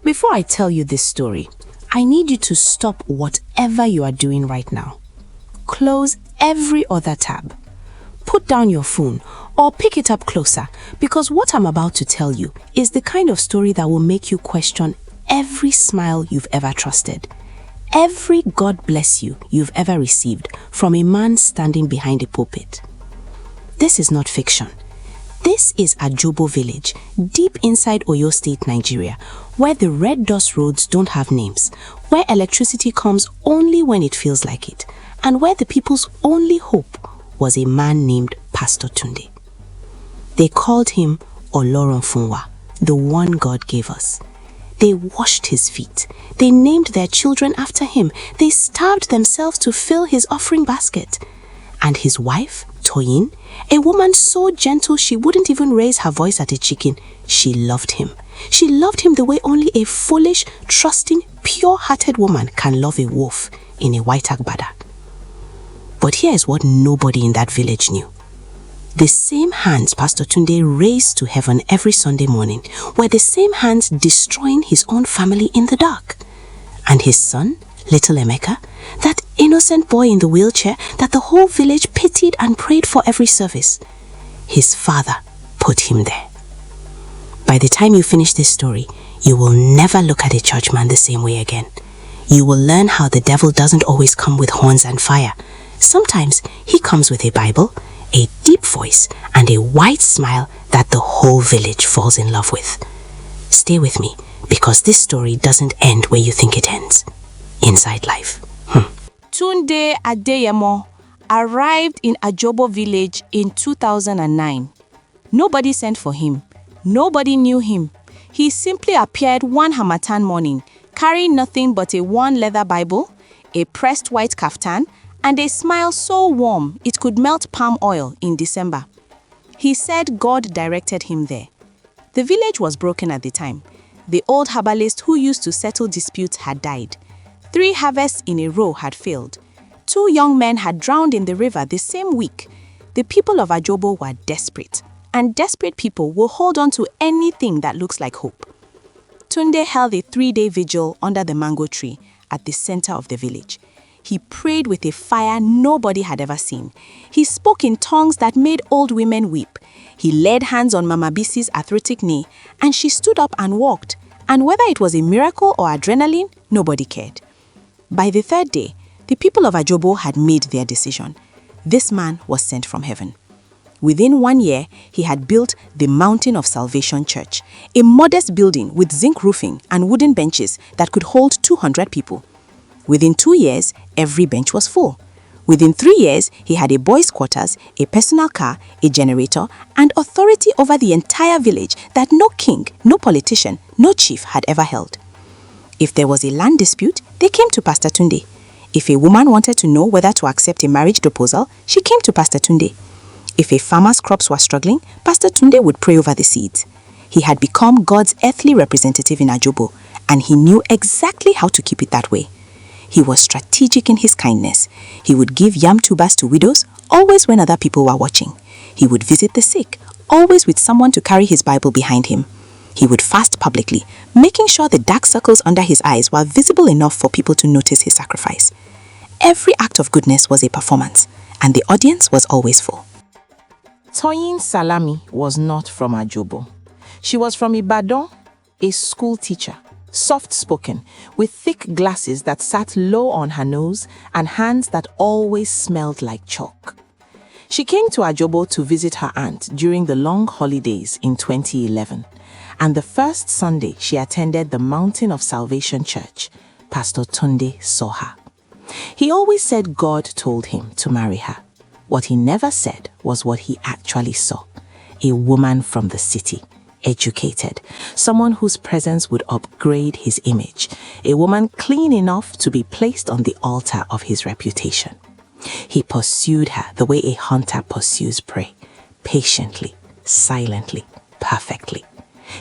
Before I tell you this story, I need you to stop whatever you are doing right now. Close every other tab. Put down your phone or pick it up closer, because what I'm about to tell you is the kind of story that will make you question every smile you've ever trusted, every God bless you you've ever received from a man standing behind a pulpit. This is not fiction. This is Ajobo village, deep inside Oyo State, Nigeria, where the red dust roads don't have names, where electricity comes only when it feels like it, and where the people's only hope was a man named Pastor Tunde. They called him Olorunfunwa, the one God gave us. They washed his feet. They named their children after him. They starved themselves to fill his offering basket. And his wife, Toyin, a woman so gentle she wouldn't even raise her voice at a chicken, she loved him. She loved him the way only a foolish, trusting, pure-hearted woman can love a wolf in a white agbada. But here is what nobody in that village knew. The same hands Pastor Tunde raised to heaven every Sunday morning were the same hands destroying his own family in the dark. And his son, little Emeka, that innocent boy in the wheelchair that the whole village pitied and prayed for every service, his father put him there. By the time you finish this story, you will never look at a churchman the same way again. You will learn how the devil doesn't always come with horns and fire. Sometimes he comes with a Bible, a deep voice, and a white smile that the whole village falls in love with. Stay with me, because this story doesn't end where you think it ends. Inside life. Tunde Adeyemo arrived in Ajobo village in 2009. Nobody sent for him. Nobody knew him. He simply appeared one Harmattan morning, carrying nothing but a worn leather Bible, a pressed white kaftan, and a smile so warm it could melt palm oil in December. He said God directed him there. The village was broken at the time. The old herbalist who used to settle disputes had died. 3 harvests in a row had failed. 2 young men had drowned in the river the same week. The people of Ajobo were desperate, and desperate people will hold on to anything that looks like hope. Tunde held a 3-day vigil under the mango tree at the center of the village. He prayed with a fire nobody had ever seen. He spoke in tongues that made old women weep. He laid hands on Mama Bisi's arthritic knee, and she stood up and walked. And whether it was a miracle or adrenaline, nobody cared. By the 3rd day, the people of Ajobo had made their decision. This man was sent from heaven. Within 1 year, he had built the Mountain of Salvation Church, a modest building with zinc roofing and wooden benches that could hold 200 people. Within 2 years, every bench was full. Within 3 years, he had a boys' quarters, a personal car, a generator, and authority over the entire village that no king, no politician, no chief had ever held. If there was a land dispute, they came to Pastor Tunde. If a woman wanted to know whether to accept a marriage proposal, she came to Pastor Tunde. If a farmer's crops were struggling, Pastor Tunde would pray over the seeds. He had become God's earthly representative in Ajobo, and he knew exactly how to keep it that way. He was strategic in his kindness. He would give yam tubers to widows, always when other people were watching. He would visit the sick, always with someone to carry his Bible behind him. He would fast publicly, making sure the dark circles under his eyes were visible enough for people to notice his sacrifice. Every act of goodness was a performance, and the audience was always full. Toyin Salami was not from Ajobo. She was from Ibadan, a school teacher, soft-spoken, with thick glasses that sat low on her nose and hands that always smelled like chalk. She came to Ajobo to visit her aunt during the long holidays in 2011, and the first Sunday she attended the Mountain of Salvation Church, Pastor Tunde saw her. He always said God told him to marry her. What he never said was what he actually saw: a woman from the city, educated, someone whose presence would upgrade his image, a woman clean enough to be placed on the altar of his reputation. He pursued her the way a hunter pursues prey, patiently, silently, perfectly.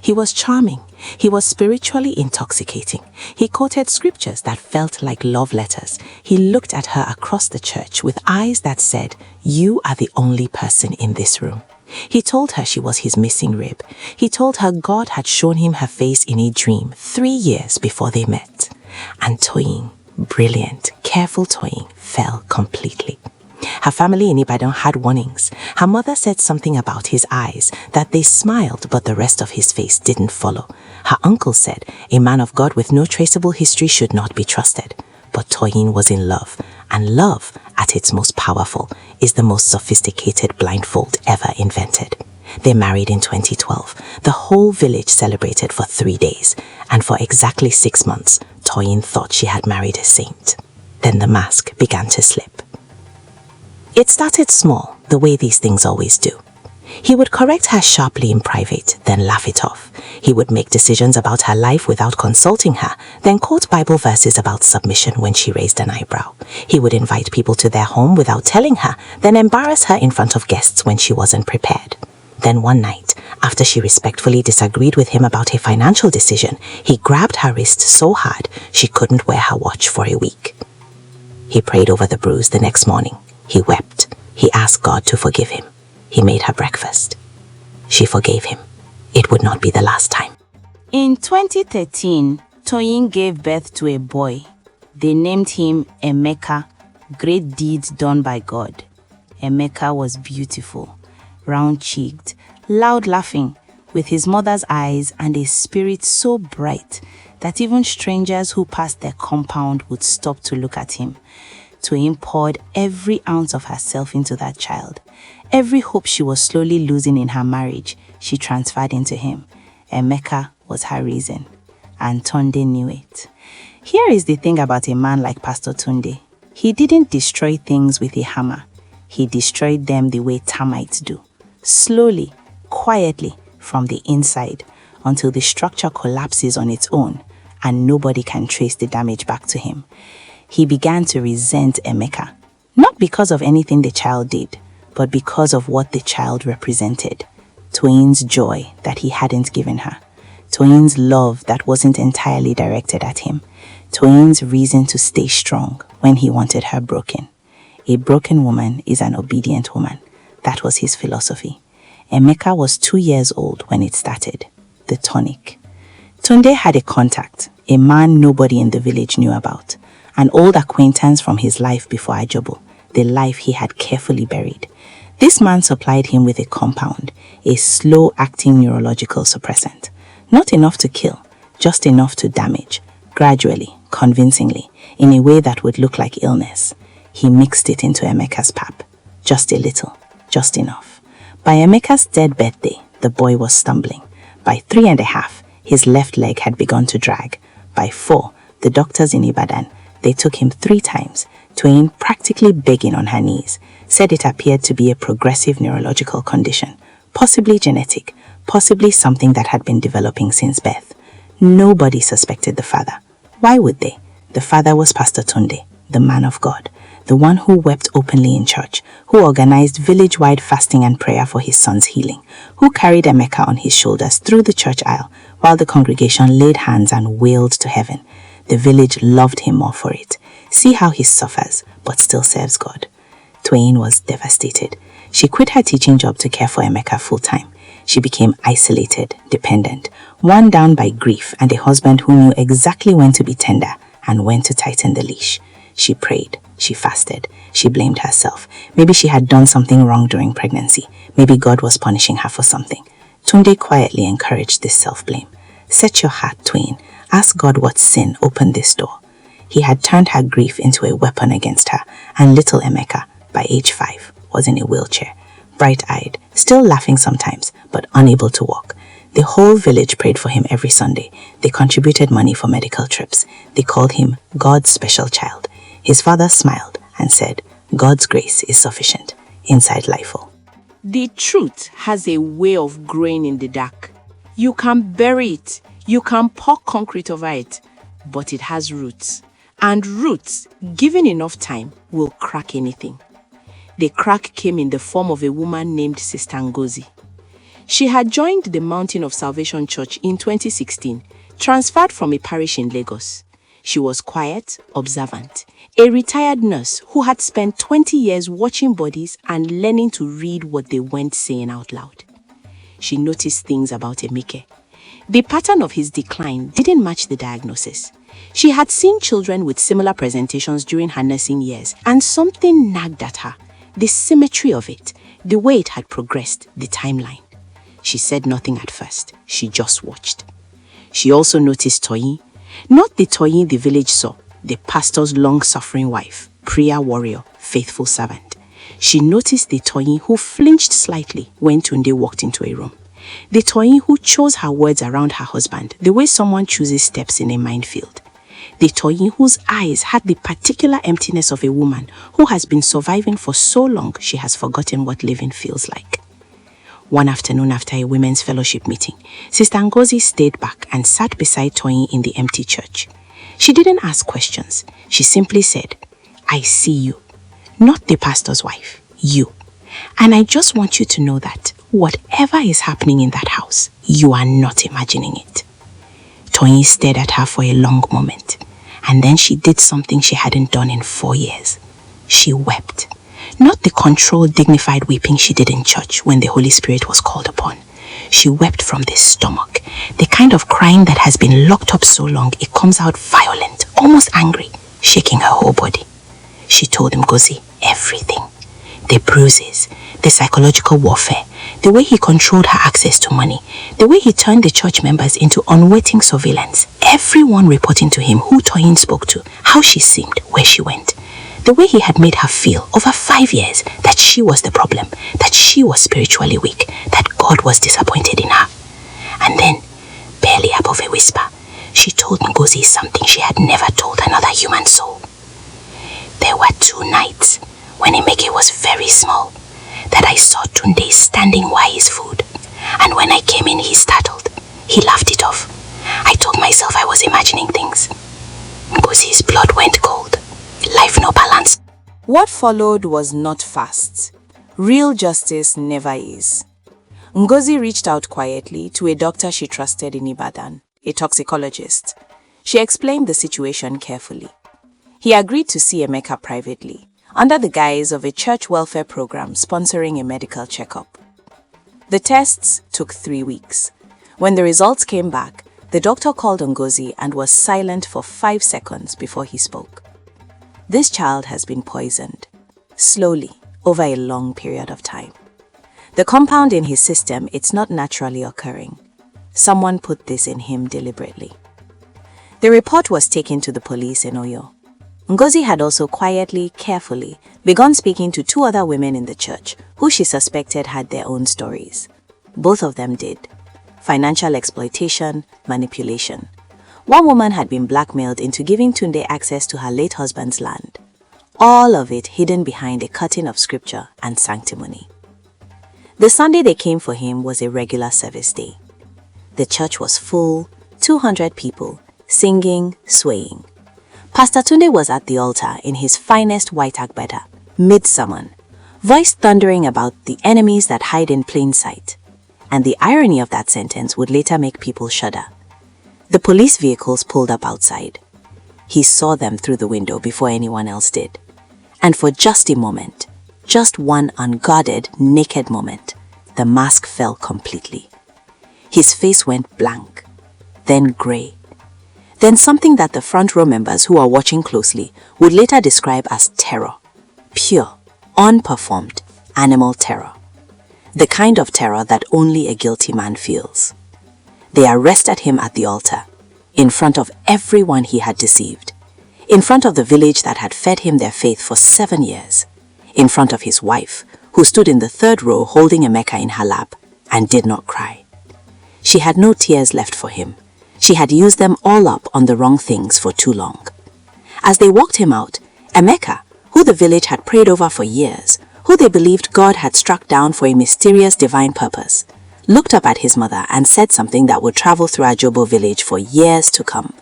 He was charming. He was spiritually intoxicating. He quoted scriptures that felt like love letters. He looked at her across the church with eyes that said, "You are the only person in this room." He told her she was his missing rib. He told her God had shown him her face in a dream 3 years before they met. And Toyin, brilliant, careful Toyin, fell completely. Her family in Ibadan had warnings. Her mother said something about his eyes, that they smiled but the rest of his face didn't follow. Her uncle said a man of God with no traceable history should not be trusted. But Toyin was in love, and love, at its most powerful, is the most sophisticated blindfold ever invented. They married in 2012. The whole village celebrated for 3 days, and for exactly 6 months, Toyin thought she had married a saint. Then the mask began to slip. It started small, the way these things always do. He would correct her sharply in private, then laugh it off. He would make decisions about her life without consulting her, then quote Bible verses about submission when she raised an eyebrow. He would invite people to their home without telling her, then embarrass her in front of guests when she wasn't prepared. Then one night, after she respectfully disagreed with him about a financial decision, he grabbed her wrist so hard she couldn't wear her watch for a week. He prayed over the bruise the next morning. He wept. He asked God to forgive him. He made her breakfast. She forgave him. It would not be the last time. In 2013, Toyin gave birth to a boy. They named him Emeka, great deeds done by God. Emeka was beautiful, round-cheeked, loud-laughing, with his mother's eyes and a spirit so bright that even strangers who passed their compound would stop to look at him. Toyin poured every ounce of herself into that child. Every hope she was slowly losing in her marriage, she transferred into him. Emeka was her reason, and Tunde knew it. Here is the thing about a man like Pastor Tunde. He didn't destroy things with a hammer. He destroyed them the way termites do. Slowly, quietly, from the inside, until the structure collapses on its own, and nobody can trace the damage back to him. He began to resent Emeka, not because of anything the child did, but because of what the child represented. Toyin's joy that he hadn't given her. Toyin's love that wasn't entirely directed at him. Toyin's reason to stay strong when he wanted her broken. A broken woman is an obedient woman. That was his philosophy. Emeka was 2 years old when it started. The tonic. Tunde had a contact, a man nobody in the village knew about. An old acquaintance from his life before Ajobo, the life he had carefully buried. This man supplied him with a compound, a slow-acting neurological suppressant. Not enough to kill, just enough to damage, gradually, convincingly, in a way that would look like illness. He mixed it into Emeka's pap. Just a little, just enough. By Emeka's third birthday, the boy was stumbling. By 3.5, his left leg had begun to drag. By 4, the doctors in Ibadan, they took him 3 times, Toyin practically begging on her knees, said it appeared to be a progressive neurological condition, possibly genetic, possibly something that had been developing since birth. Nobody suspected the father. Why would they? The father was Pastor Tunde, the man of God, the one who wept openly in church, who organized village-wide fasting and prayer for his son's healing, who carried Emeka on his shoulders through the church aisle while the congregation laid hands and wailed to heaven. The village loved him more for it. See how he suffers, but still serves God. Toyin was devastated. She quit her teaching job to care for Emeka full-time. She became isolated, dependent, worn down by grief and a husband who knew exactly when to be tender and when to tighten the leash. She prayed. She fasted. She blamed herself. Maybe she had done something wrong during pregnancy. Maybe God was punishing her for something. Tunde quietly encouraged this self-blame. Set your heart, Toyin. Ask God what sin opened this door. He had turned her grief into a weapon against her, and little Emeka, by age 5, was in a wheelchair, bright-eyed, still laughing sometimes, but unable to walk. The whole village prayed for him every Sunday. They contributed money for medical trips. They called him God's special child. His father smiled and said, God's grace is sufficient. Inside Lifeful. The truth has a way of growing in the dark. You can bury it. You can pour concrete over it, but it has roots. And roots, given enough time, will crack anything. The crack came in the form of a woman named Sister Ngozi. She had joined the Mountain of Salvation Church in 2016, transferred from a parish in Lagos. She was quiet, observant, a retired nurse who had spent 20 years watching bodies and learning to read what they weren't saying out loud. She noticed things about Emeke. The pattern of his decline didn't match the diagnosis. She had seen children with similar presentations during her nursing years, and something nagged at her. The symmetry of it, the way it had progressed, the timeline. She said nothing at first. She just watched. She also noticed Toyin. Not the Toyin the village saw, the pastor's long-suffering wife, prayer warrior, faithful servant. She noticed the Toyin who flinched slightly when Tunde walked into a room. The Toyin who chose her words around her husband, the way someone chooses steps in a minefield. The Toyin whose eyes had the particular emptiness of a woman who has been surviving for so long she has forgotten what living feels like. One afternoon after a women's fellowship meeting, Sister Ngozi stayed back and sat beside Toyin in the empty church. She didn't ask questions. She simply said, "I see you. Not the pastor's wife, you. And I just want you to know that whatever is happening in that house, you are not imagining it." Toyin stared at her for a long moment, and then she did something she hadn't done in 4 years. She wept. Not the controlled, dignified weeping she did in church when the Holy Spirit was called upon. She wept from the stomach, the kind of crying that has been locked up so long it comes out violent, almost angry, shaking her whole body. She told Ngozi everything. The bruises, the psychological warfare, the way he controlled her access to money, the way he turned the church members into unwitting surveillance, everyone reporting to him who Toyin spoke to, how she seemed, where she went. The way he had made her feel over 5 years that she was the problem, that she was spiritually weak, that God was disappointed in her. And then, barely above a whisper, she told Ngozi something she had never told another human soul. There were 2 nights when Emeke was very small that I saw Tunde standing by his food. And when I came in, he startled. He laughed it off. I told myself I was imagining things. Ngozi's blood went cold. Life no balance. What followed was not fast. Real justice never is. Ngozi reached out quietly to a doctor she trusted in Ibadan, a toxicologist. She explained the situation carefully. He agreed to see Emeka privately, under the guise of a church welfare program sponsoring a medical checkup. The tests took 3 weeks. When the results came back, the doctor called Ngozi and was silent for 5 seconds before he spoke. This child has been poisoned, slowly, over a long period of time. The compound in his system, it's not naturally occurring. Someone put this in him deliberately. The report was taken to the police in Oyo. Ngozi had also quietly, carefully, begun speaking to 2 other women in the church who she suspected had their own stories. Both of them did. Financial exploitation, manipulation. One woman had been blackmailed into giving Tunde access to her late husband's land. All of it hidden behind a curtain of scripture and sanctimony. The Sunday they came for him was a regular service day. The church was full, 200 people, singing, swaying. Pastor Tunde was at the altar in his finest white agbada, mid-sermon, voice thundering about the enemies that hide in plain sight. And the irony of that sentence would later make people shudder. The police vehicles pulled up outside. He saw them through the window before anyone else did. And for just a moment, just one unguarded, naked moment, the mask fell completely. His face went blank, then grey. Then something that the front row members who are watching closely would later describe as terror. Pure, unperformed, animal terror. The kind of terror that only a guilty man feels. They arrested him at the altar, in front of everyone he had deceived, in front of the village that had fed him their faith for 7 years, in front of his wife, who stood in the 3rd row holding Emeka in her lap and did not cry. She had no tears left for him. She had used them all up on the wrong things for too long. As they walked him out, Emeka, who the village had prayed over for years, who they believed God had struck down for a mysterious divine purpose, looked up at his mother and said something that would travel through Ajobo village for years to come.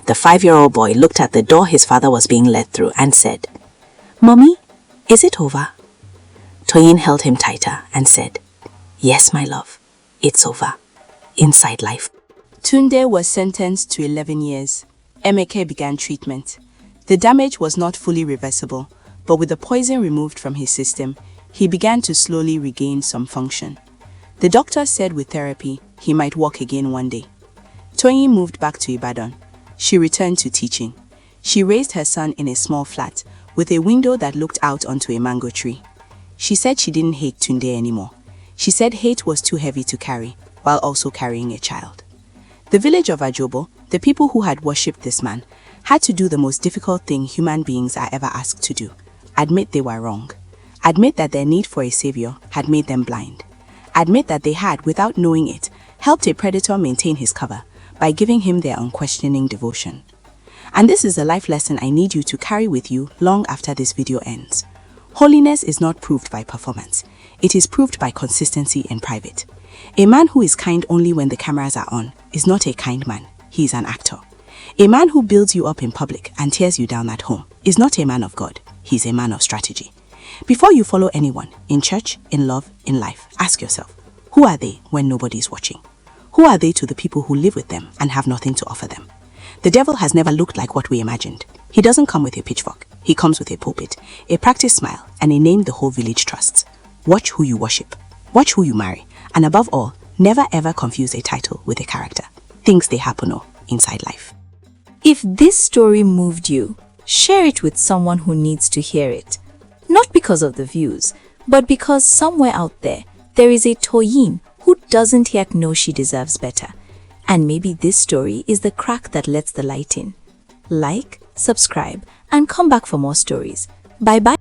The 5-year-old boy looked at the door his father was being led through and said, "Mommy, is it over?" Toyin held him tighter and said, "Yes, my love, it's over. Inside life." Tunde was sentenced to 11 years. Emeke began treatment. The damage was not fully reversible, but with the poison removed from his system, he began to slowly regain some function. The doctor said with therapy, he might walk again one day. Toyin moved back to Ibadan. She returned to teaching. She raised her son in a small flat with a window that looked out onto a mango tree. She said she didn't hate Tunde anymore. She said hate was too heavy to carry, while also carrying a child. The village of Ajobo, the people who had worshipped this man, had to do the most difficult thing human beings are ever asked to do: admit they were wrong. Admit that their need for a savior had made them blind. Admit that they had, without knowing it, helped a predator maintain his cover by giving him their unquestioning devotion. And this is a life lesson I need you to carry with you long after this video ends. Holiness is not proved by performance. It is proved by consistency in private. A man who is kind only when the cameras are on is not a kind man. He is an actor. A man who builds you up in public and tears you down at home is not a man of God. He is a man of strategy. Before you follow anyone, in church, in love, in life, ask yourself, who are they when nobody is watching? Who are they to the people who live with them and have nothing to offer them? The devil has never looked like what we imagined. He doesn't come with a pitchfork. He comes with a pulpit, a practiced smile, and a name the whole village trusts. Watch who you worship. Watch who you marry. And above all, never ever confuse a title with a character. Things they happen inside life. If this story moved you, share it with someone who needs to hear it. Not because of the views, but because somewhere out there is a Toyin who doesn't yet know she deserves better. And maybe this story is the crack that lets the light in. Like, subscribe, and come back for more stories. Bye-bye.